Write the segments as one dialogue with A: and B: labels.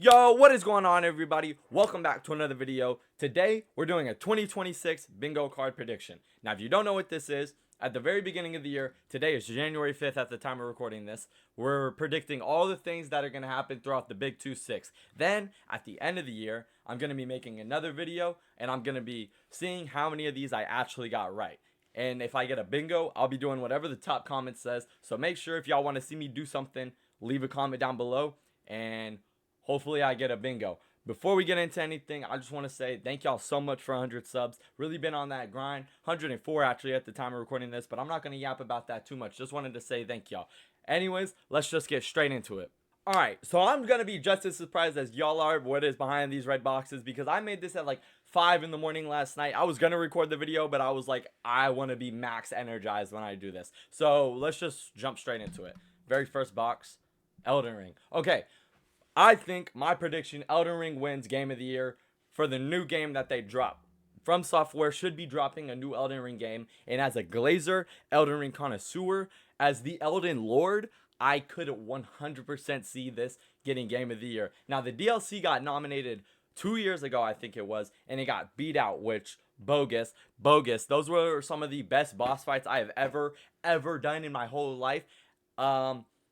A: Yo, what is going on, everybody? Welcome back to another video. Today, we're doing a 2026 bingo card prediction. Now, if you don't know what this is, at the very beginning of the year, today is January 5th at the time of recording this, we're predicting all the things that are going to happen throughout the Big 2-6. Then, at the end of the year, I'm going to be making another video, and I'm going to be seeing how many of these I actually got right. And if I get a bingo, I'll be doing whatever the top comment says. So make sure if y'all want to see me do something, leave a comment down below, and hopefully I get a bingo. Before we get into anything, I just want to say thank y'all so much for 100 subs. Really been on that grind. 104 actually at the time of recording this, but I'm not going to yap about that too much. Just wanted to say thank y'all. Anyways, let's just get straight into it. Alright, so I'm going to be just as surprised as y'all are what is behind these red boxes because I made this at like 5 in the morning last night. I was going to record the video, but I was like, I want to be max energized when I do this. So let's just jump straight into it. Very first box, Elden Ring. Okay, I think my prediction, Elden Ring wins Game of the Year for the new game that they drop. From Software should be dropping a new Elden Ring game, and as a Glazer, Elden Ring connoisseur, as the Elden Lord, I could 100% see this getting Game of the Year. Now, the DLC got nominated 2 years ago, I think it was, and it got beat out, which bogus. Those were some of the best boss fights I have ever done in my whole life.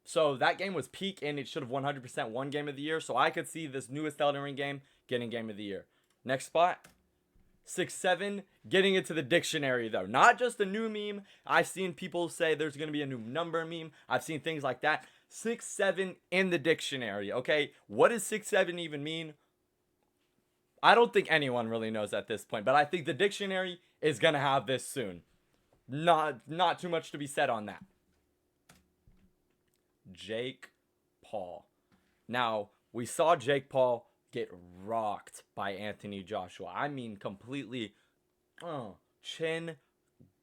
A: So that game was peak, and it should have 100% won Game of the Year. So I could see this newest Elden Ring game getting Game of the Year. Next spot, 6-7, getting into the dictionary though. Not just a new meme. I've seen people say there's going to be a new number meme. I've seen things like that. 6-7 in the dictionary, okay? What does 6-7 even mean? I don't think anyone really knows at this point, but I think the dictionary is going to have this soon. Not too much to be said on that. Jake Paul. Now, we saw Jake Paul get rocked by Anthony Joshua. I mean, completely chin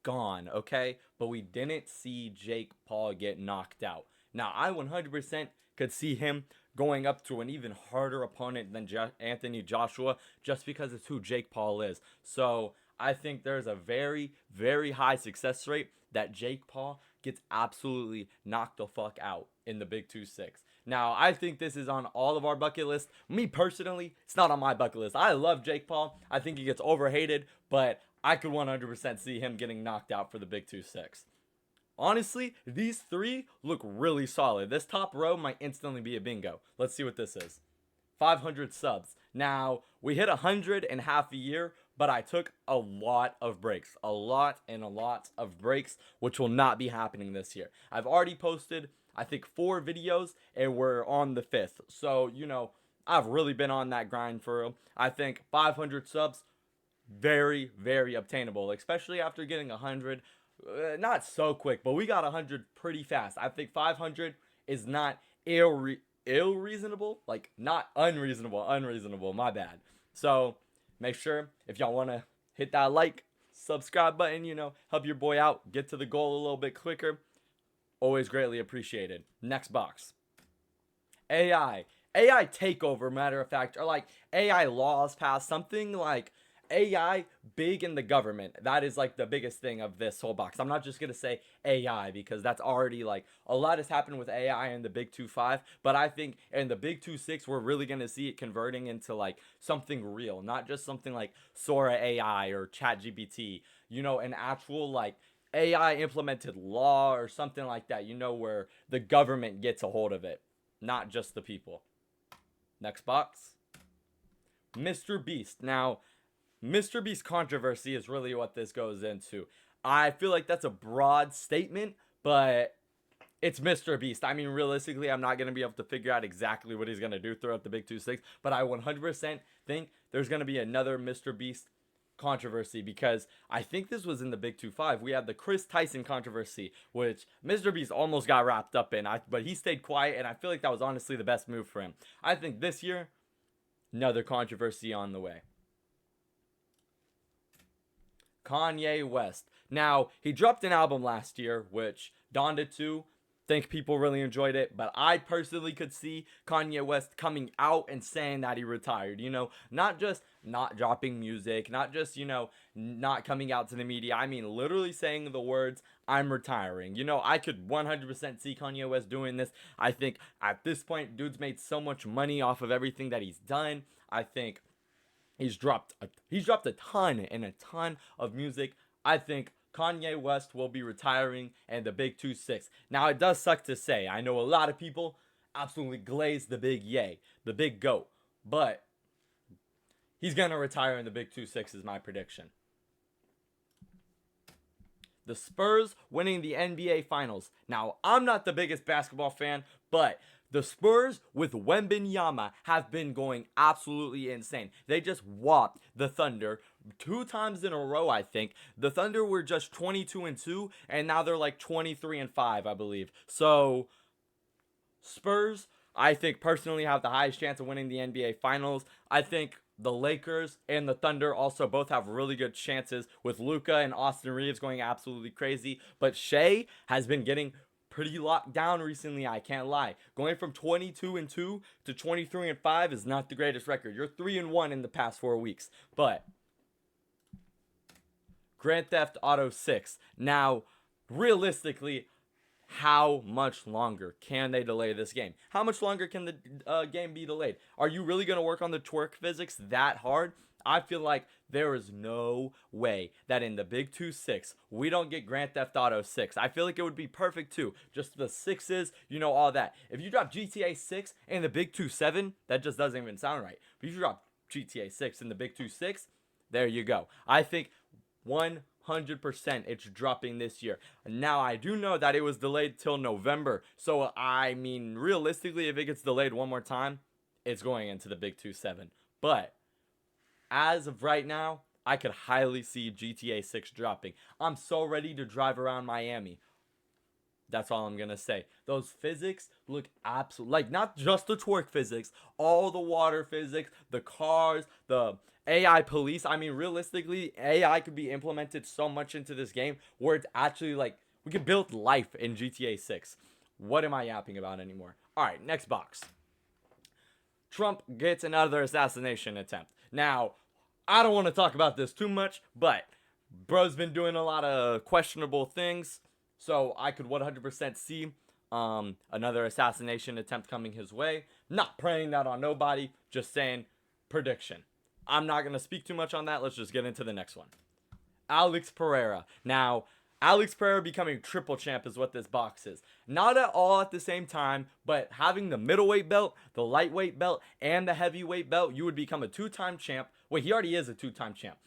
A: gone, okay? But we didn't see Jake Paul get knocked out. Now, I 100% could see him going up to an even harder opponent than Anthony Joshua just because it's who Jake Paul is. So, I think there's a very, very high success rate that Jake Paul gets absolutely knocked the fuck out in the Big 2-6. Now, I think this is on all of our bucket list. Me personally, it's not on my bucket list. I love Jake Paul. I think he gets overhated, but I could 100% see him getting knocked out for the Big 2-6. Honestly, these three look really solid. This top row might instantly be a bingo. Let's see what this is. 500 subs. Now, we hit 100 in half a year, but I took a lot of breaks. A lot of breaks, which will not be happening this year. I've already posted, I think, 4 videos, and we're on the 5th. So, you know, I've really been on that grind for real. I think 500 subs, very, very obtainable, especially after getting 100. Not so quick, but we got 100 pretty fast. I think 500 is not reasonable, like not unreasonable, my bad. So make sure if y'all want to hit that like, subscribe button, you know, help your boy out, get to the goal a little bit quicker. Always greatly appreciated. Next box, AI takeover, matter of fact, or like AI laws passed, something like AI big in the government. That is like the biggest thing of this whole box. I'm not just gonna say AI because that's already like a lot has happened with AI in the Big 2-5, but I think in the Big 2-6 we're really gonna see it converting into like something real, not just something like Sora AI or ChatGPT. You know, an actual like AI implemented law or something like that. You know, where the government gets a hold of it, not just the people. Next box, Mr. Beast. Now, Mr. Beast controversy is really what this goes into. I feel like that's a broad statement, but it's Mr. Beast. I mean, realistically, I'm not going to be able to figure out exactly what he's going to do throughout the Big 2-6, but I 100% think there's going to be another Mr. Beast controversy because I think this was in the Big 2-5. We had the Chris Tyson controversy, which Mr. Beast almost got wrapped up in, but he stayed quiet, and I feel like that was honestly the best move for him. I think this year, another controversy on the way. Kanye West. Now, he dropped an album last year, which Donda 2, think people really enjoyed it, but I personally could see Kanye West coming out and saying that he retired. Not just not dropping music, not just, not coming out to the media. I mean, literally saying the words, I'm retiring. I could 100% see Kanye West doing this. I think at this point, dude's made so much money off of everything that he's done. I think he's dropped a ton and a ton of music. I think Kanye West will be retiring and the Big 2-6. Now, it does suck to say. I know a lot of people absolutely glaze the big yay, the big GOAT. But he's going to retire in the Big 2-6 is my prediction. The Spurs winning the NBA Finals. Now, I'm not the biggest basketball fan, but the Spurs with Wembanyama have been going absolutely insane. They just whopped the Thunder 2 times in a row, I think. The Thunder were just 22-2, and now they're like 23-5, I believe. So, Spurs, I think, personally have the highest chance of winning the NBA Finals. I think the Lakers and the Thunder also both have really good chances with Luka and Austin Reeves going absolutely crazy. But Shea has been getting pretty locked down recently, I can't lie. Going from 22-2 to 23-5 is not the greatest record. You're 3-1 in the past 4 weeks. But Grand Theft Auto 6. Now, realistically, how much longer can they delay this game? How much longer can the game be delayed? Are you really going to work on the twerk physics that hard? I feel like there is no way that in the Big 2-6 we don't get Grand Theft Auto 6. I feel like it would be perfect too. Just the sixes, all that. If you drop GTA 6 in the Big 2-7, that just doesn't even sound right. But if you drop GTA 6 in the Big 2-6, there you go. I think 100% it's dropping this year. Now, I do know that it was delayed till November. So, I mean, realistically, if it gets delayed one more time, it's going into the Big 2-7. But as of right now, I could highly see GTA 6 dropping. I'm so ready to drive around Miami. That's all I'm going to say. Those physics look absolute. Like, not just the twerk physics, all the water physics, the cars, the AI police. I mean, realistically, AI could be implemented so much into this game where it's actually like, we could build life in GTA 6. What am I yapping about anymore? All right, next box. Trump gets another assassination attempt. Now, I don't want to talk about this too much, but bro's been doing a lot of questionable things, so I could 100% see another assassination attempt coming his way. Not praying that on nobody, just saying prediction. I'm not going to speak too much on that. Let's just get into the next one. Alex Pereira. Now, Alex Pereira becoming triple champ is what this box is. Not at all at the same time, but having the middleweight belt, the lightweight belt, and the heavyweight belt, you would become a 2-time champ. Wait, he already is a 2-time champ.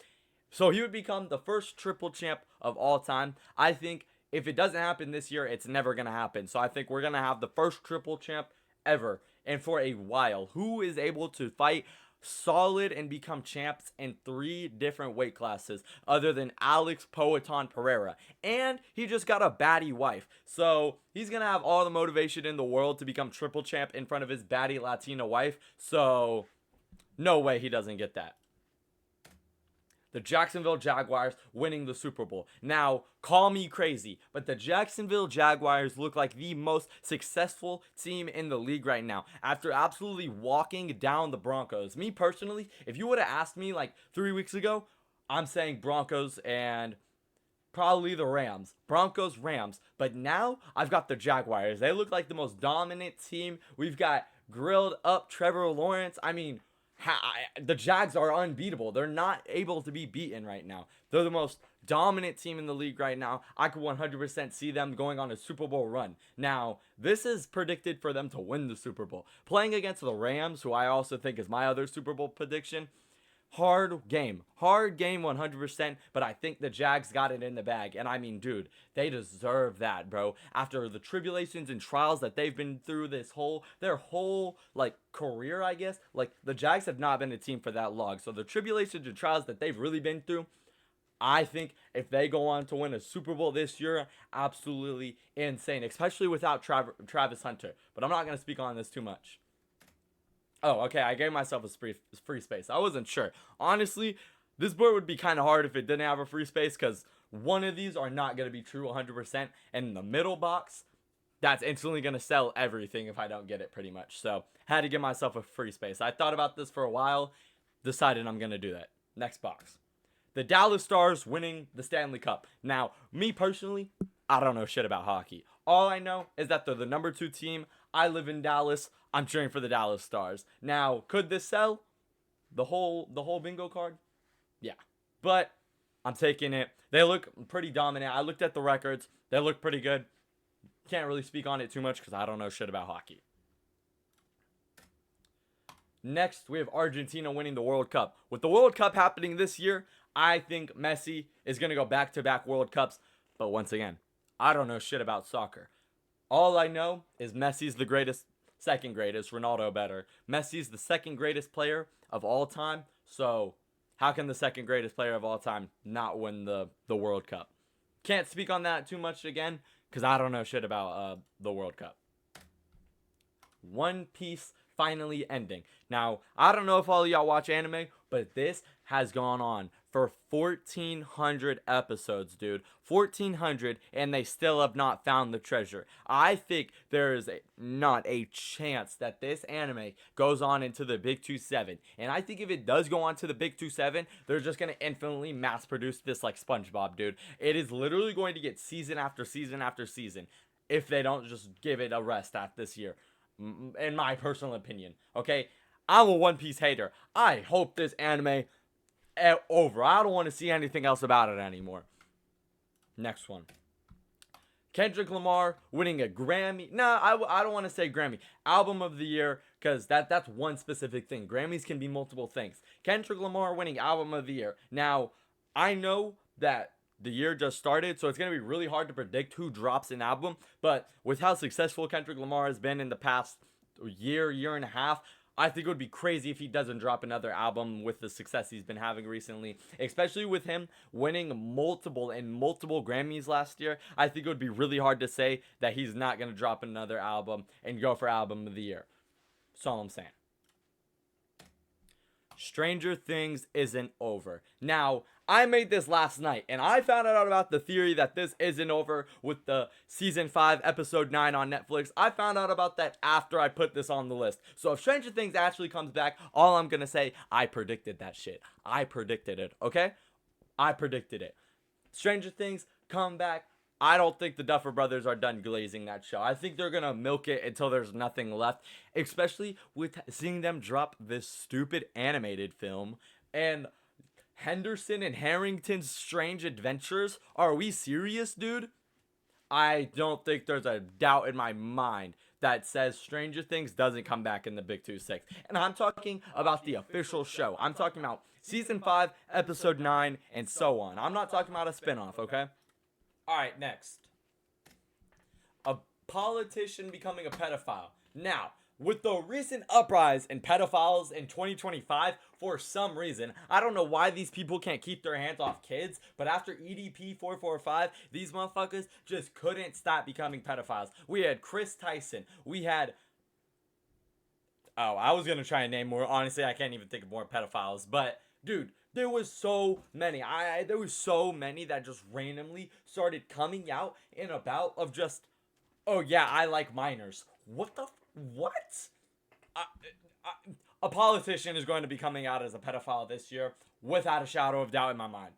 A: So he would become the first triple champ of all time. I think if it doesn't happen this year, it's never going to happen. So I think we're going to have the first triple champ ever and for a while. Who is able to fight solid and become champs in 3 different weight classes other than Alex Poatan Pereira. And he just got a baddie wife. So he's going to have all the motivation in the world to become triple champ in front of his baddie Latina wife. So no way he doesn't get that. The Jacksonville Jaguars winning the Super Bowl. Now, call me crazy, but the Jacksonville Jaguars look like the most successful team in the league right now after absolutely walking down the Broncos. Me personally, if you would have asked me like 3 weeks ago, I'm saying Broncos and probably the Rams. Broncos, Rams. But now I've got the Jaguars. They look like the most dominant team. We've got grilled up Trevor Lawrence. I mean, the Jags are unbeatable. They're not able to be beaten right now. They're the most dominant team in the league right now. I could 100% see them going on a Super Bowl run. Now, this is predicted for them to win the Super Bowl. Playing against the Rams, who I also think is my other Super Bowl prediction. Hard game 100%, but I think the Jags got it in the bag. And I mean, dude, they deserve that, bro. After the tribulations and trials that they've been through their whole like career, I guess. Like, the Jags have not been a team for that long. So the tribulations and trials that they've really been through, I think if they go on to win a Super Bowl this year, absolutely insane, especially without Travis Hunter. But I'm not going to speak on this too much. Oh, okay, I gave myself a free space. I wasn't sure. Honestly, this board would be kind of hard if it didn't have a free space because one of these are not going to be true 100%. And in the middle box, that's instantly going to sell everything if I don't get it, pretty much. So, had to give myself a free space. I thought about this for a while, decided I'm going to do that. Next box. The Dallas Stars winning the Stanley Cup. Now, me personally, I don't know shit about hockey. All I know is that they're the number 2 team. I live in Dallas. I'm cheering for the Dallas Stars. Now, could this sell? The whole bingo card? Yeah. But I'm taking it. They look pretty dominant. I looked at the records. They look pretty good. Can't really speak on it too much because I don't know shit about hockey. Next, we have Argentina winning the World Cup. With the World Cup happening this year, I think Messi is going to go back-to-back World Cups. But once again, I don't know shit about soccer. All I know is Messi's the greatest, second greatest, Ronaldo better. Messi's the second greatest player of all time. So how can the second greatest player of all time not win the World Cup? Can't speak on that too much again because I don't know shit about the World Cup. One Piece finally ending. Now, I don't know if all of y'all watch anime, but this has gone on for 1,400 episodes, dude. 1,400, and they still have not found the treasure. I think there is not a chance that this anime goes on into the Big 2-7. And I think if it does go on to the Big 2-7, they're just going to infinitely mass produce this like SpongeBob, dude. It is literally going to get season after season after season if they don't just give it a rest at this year. In my personal opinion, okay? I'm a One Piece hater. I hope this anime over. I don't want to see anything else about it anymore. Next one. Kendrick Lamar winning a Grammy. Nah, I don't want to say Grammy. Album of the year, because that's one specific thing. Grammys can be multiple things. Kendrick Lamar winning Album of the year. Now, I know that the year just started, so it's going to be really hard to predict who drops an album. But with how successful Kendrick Lamar has been in the past year and a half, I think it would be crazy if he doesn't drop another album with the success he's been having recently. Especially with him winning multiple Grammys last year. I think it would be really hard to say that he's not going to drop another album and go for Album of the Year. That's all I'm saying. Stranger Things isn't over. Now, I made this last night, and I found out about the theory that this isn't over with the Season 5, Episode 9 on Netflix. I found out about that after I put this on the list. So if Stranger Things actually comes back, all I'm going to say, I predicted that shit. I predicted it, okay? I predicted it. Stranger Things, come back. I don't think the Duffer Brothers are done glazing that show. I think they're going to milk it until there's nothing left. Especially with seeing them drop this stupid animated film. And Henderson and Harrington's Strange Adventures. Are we serious, dude? I don't think there's a doubt in my mind that says Stranger Things doesn't come back in the Big 2-6. And I'm talking about the official show. I'm talking about Season 5, Episode 9, and so on. I'm not talking about a spinoff, okay? Alright, next. A politician becoming a pedophile. Now, with the recent uprise in pedophiles in 2025, for some reason, I don't know why these people can't keep their hands off kids, but after EDP 445, these motherfuckers just couldn't stop becoming pedophiles. We had Chris Tyson. We had... Oh, I was going to try and name more. Honestly, I can't even think of more pedophiles, but... Dude, there was so many. There was so many that just randomly started coming out and about of just, oh yeah, I like minors. What? A politician is going to be coming out as a pedophile this year, without a shadow of doubt in my mind.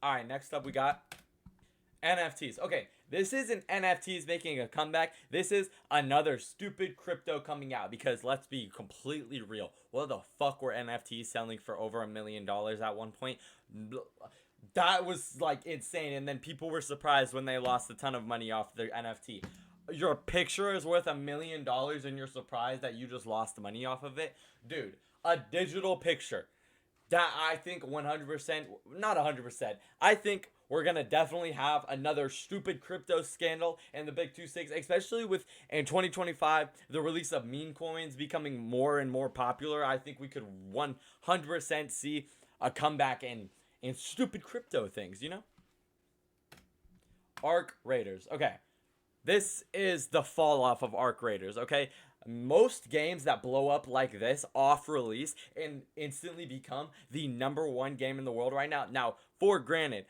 A: All right, next up we got NFTs. Okay, this isn't NFTs making a comeback. This is another stupid crypto coming out because let's be completely real. What the fuck were NFTs selling for over $1 million at one point? That was like insane. And then people were surprised when they lost a ton of money off their NFT. Your picture is worth $1 million and you're surprised that you just lost money off of it? Dude, a digital picture. That I think 100%, not 100%, I think we're going to definitely have another stupid crypto scandal in the Big 2-6, especially with, in 2025, the release of meme coins becoming more and more popular. I think we could 100% see a comeback in stupid crypto things, you know? Arc Raiders. Okay, this is the fall off of Arc Raiders, okay? Most games that blow up like this off release and instantly become the #1 game in the world right now. Now, for granted,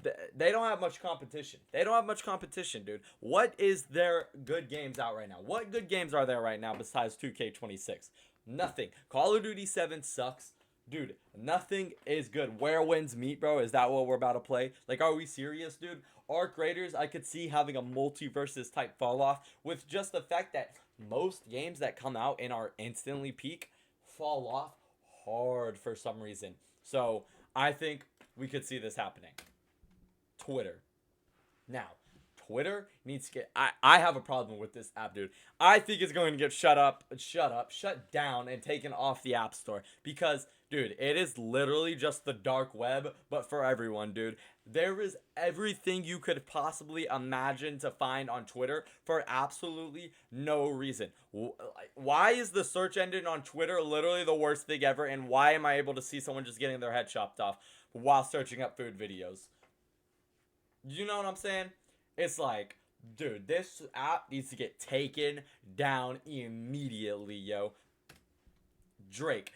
A: they don't have much competition. They don't have much competition, dude. What is their good games out right now? What good games are there right now besides 2K26? Nothing. Call of Duty 7 sucks. Dude, nothing is good. Where winds meet, bro? Is that what we're about to play? Like, are we serious, dude? Arc Raiders, I could see having a multiversus type fall off with just the fact that most games that come out and are instantly peak fall off hard for some reason. So I think we could see this happening. Twitter. Now, Twitter needs to get. I have a problem with this app, dude. I think it's going to get shut down, and taken off the App Store because, dude, it is literally just the dark web, but for everyone, dude. There is everything you could possibly imagine to find on Twitter for absolutely no reason. Why is the search engine on Twitter literally the worst thing ever, and why am I able to see someone just getting their head chopped off while searching up food videos? You know what I'm saying? It's like, dude, this app needs to get taken down immediately, yo. Drake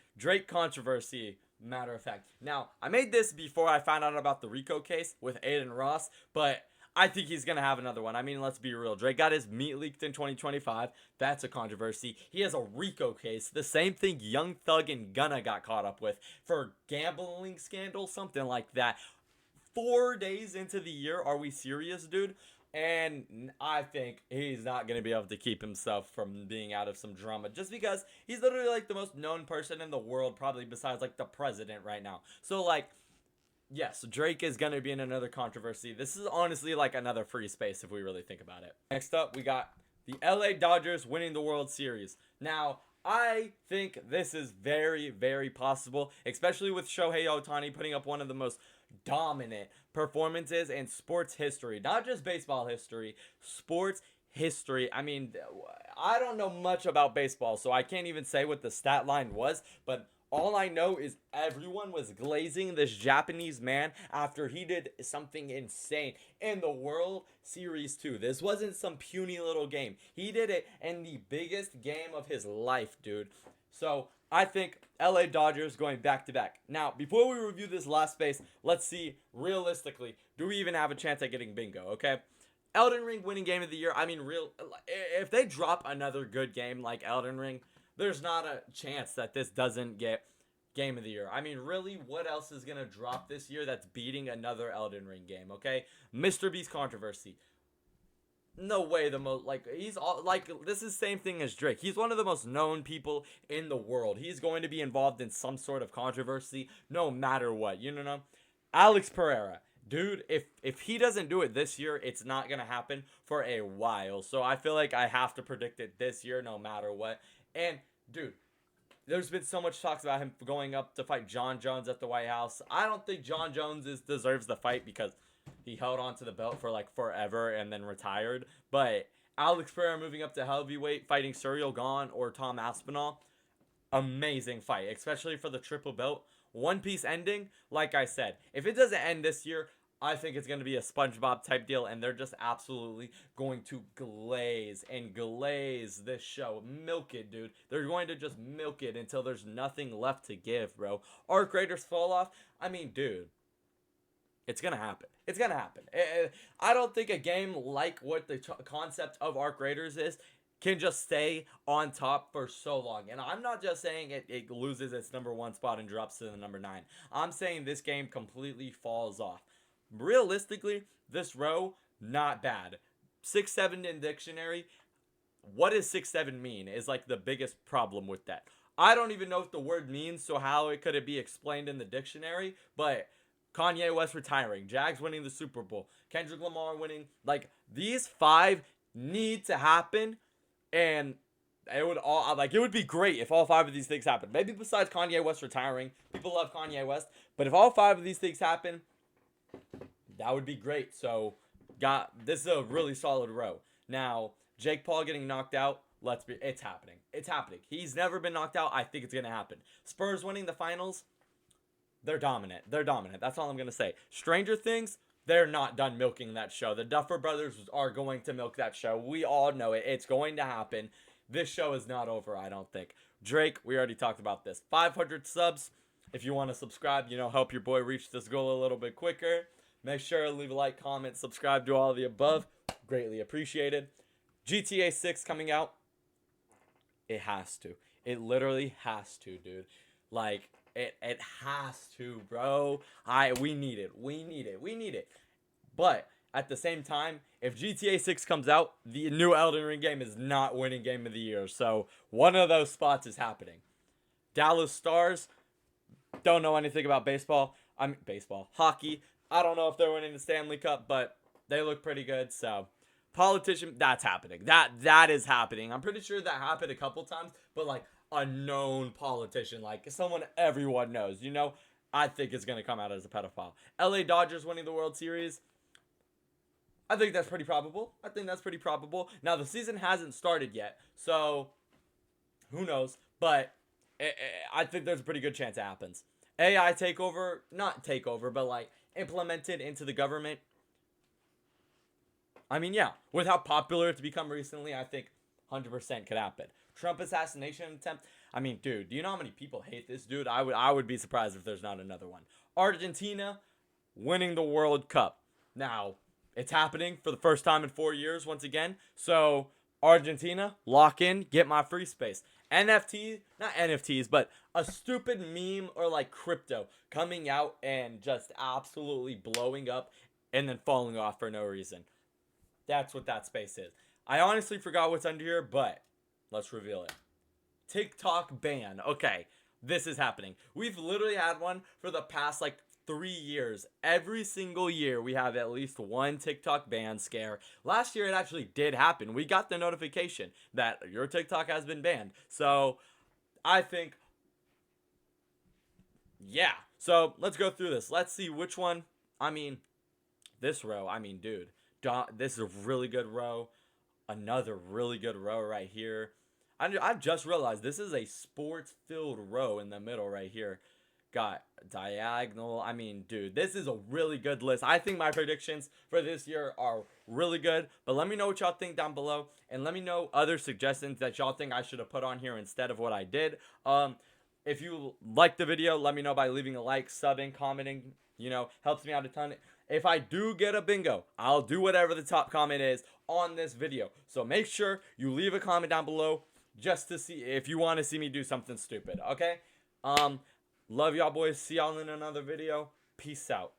A: controversy, matter of fact. Now, I made this before I found out about the RICO case with Aiden Ross, but I think he's going to have another one. I mean, let's be real. Drake got his meat leaked in 2025. That's a controversy. He has a RICO case. The same thing Young Thug and Gunna got caught up with for gambling scandal, something like that. 4 days into the year, are we serious, dude? And I think he's not going to be able to keep himself from being out of some drama just because he's literally like the most known person in the world, probably besides like the president right now. So like, yes, Drake is going to be in another controversy. This is honestly like another free space if we really think about it. Next up, we got the LA Dodgers winning the World Series. Now, I think this is very, very possible, especially with Shohei Ohtani putting up one of the most dominant performances in sports history. Not just baseball history, sports history. I mean, I don't know much about baseball, so I can't even say what the stat line was, but all I know is everyone was glazing this Japanese man after he did something insane in the World Series too. This wasn't some puny little game. He did it in the biggest game of his life, dude. So I think LA Dodgers going back to back. Now, before we review this last space, let's see realistically, do we even have a chance at getting bingo, okay? Elden Ring winning game of the year. I mean, if they drop another good game like Elden Ring, there's not a chance that this doesn't get game of the year. I mean, really, what else is going to drop this year that's beating another Elden Ring game, okay? Mr. Beast controversy. No way the most, like, he's all, like, this is same thing as Drake. He's one of the most known people in the world. He's going to be involved in some sort of controversy no matter what, you know? Alex Pereira. Dude, if he doesn't do it this year, it's not going to happen for a while. So I feel like I have to predict it this year no matter what. And, dude, there's been so much talks about him going up to fight Jon Jones at the White House. I don't think Jon Jones deserves the fight because he held on to the belt for like forever and then retired. But Alex Pereira moving up to heavyweight, fighting Cyril Gane or Tom Aspinall, amazing fight, especially for the triple belt. One Piece ending, like I said, if it doesn't end this year, I think it's going to be a SpongeBob type deal, and they're just absolutely going to glaze this show. Milk it, dude. They're going to just milk it until there's nothing left to give, bro. Arc Raiders fall off. I mean, dude, it's going to happen. It's going to happen. I don't think a game like what the concept of Arc Raiders is can just stay on top for so long. And I'm not just saying it loses its number 1 spot and drops to the number 9. I'm saying this game completely falls off. Realistically, this row, not bad. 6-7 in dictionary. What does 6-7 mean is like the biggest problem with that. I don't even know what the word means, so how could it be explained in the dictionary? But Kanye West retiring, Jags winning the Super Bowl, Kendrick Lamar winning, like these 5 need to happen, and it would be great if all 5 of these things happen. Maybe besides Kanye West retiring, people love Kanye West, but if all 5 of these things happen, that would be great. So, this is a really solid row. Now, Jake Paul getting knocked out, it's happening. It's happening. He's never been knocked out. I think it's going to happen. Spurs winning the finals, they're dominant. That's all I'm going to say. Stranger Things, they're not done milking that show. The Duffer Brothers are going to milk that show. We all know it. It's going to happen. This show is not over, I don't think. Drake, we already talked about this. 500 subs. If you want to subscribe, help your boy reach this goal a little bit quicker. Make sure to leave a like, comment, subscribe, do all of the above. Greatly appreciated. GTA 6 coming out. It has to. It literally has to, dude. Like, it has to, bro. We need it. We need it. We need it. But at the same time, if GTA 6 comes out, the new Elden Ring game is not winning Game of the Year. So one of those spots is happening. Dallas Stars, don't know anything about baseball. Hockey. I don't know if they're winning the Stanley Cup, but they look pretty good. So politician, that's happening. That is happening. I'm pretty sure that happened a couple times, but like a known politician, like someone everyone knows, I think is gonna come out as a pedophile. LA Dodgers winning the World Series. I think that's pretty probable. Now the season hasn't started yet, so who knows? But I think there's a pretty good chance it happens. AI takeover, not takeover, but like implemented into the government. I mean, yeah, with how popular it's become recently, I think 100% could happen. Trump assassination attempt. I mean, dude, do you know how many people hate this dude? I would be surprised if there's not another one. Argentina winning the World Cup. Now, it's happening for the first time in 4 years once again. So, Argentina, lock in, get my free space. NFT, not NFTs, but a stupid meme or like crypto coming out and just absolutely blowing up and then falling off for no reason. That's what that space is. I honestly forgot what's under here, but let's reveal it. TikTok ban. Okay, this is happening. We've literally had one for the past like 3 years. Every single year we have at least one TikTok ban scare. Last year it actually did happen. We got the notification that your TikTok has been banned. So I think, yeah. So let's go through this. Let's see which one. I mean, this row. I mean, dude. This is a really good row. Another really good row right here. I've just realized this is a sports-filled row in the middle right here. Got diagonal. I mean, dude, this is a really good list. I think my predictions for this year are really good. But let me know what y'all think down below. And let me know other suggestions that y'all think I should have put on here instead of what I did. If you liked the video, let me know by leaving a like, subbing, commenting. Helps me out a ton. If I do get a bingo, I'll do whatever the top comment is on this video. So make sure you leave a comment down below just to see if you want to see me do something stupid, okay? Love y'all boys. See y'all in another video. Peace out.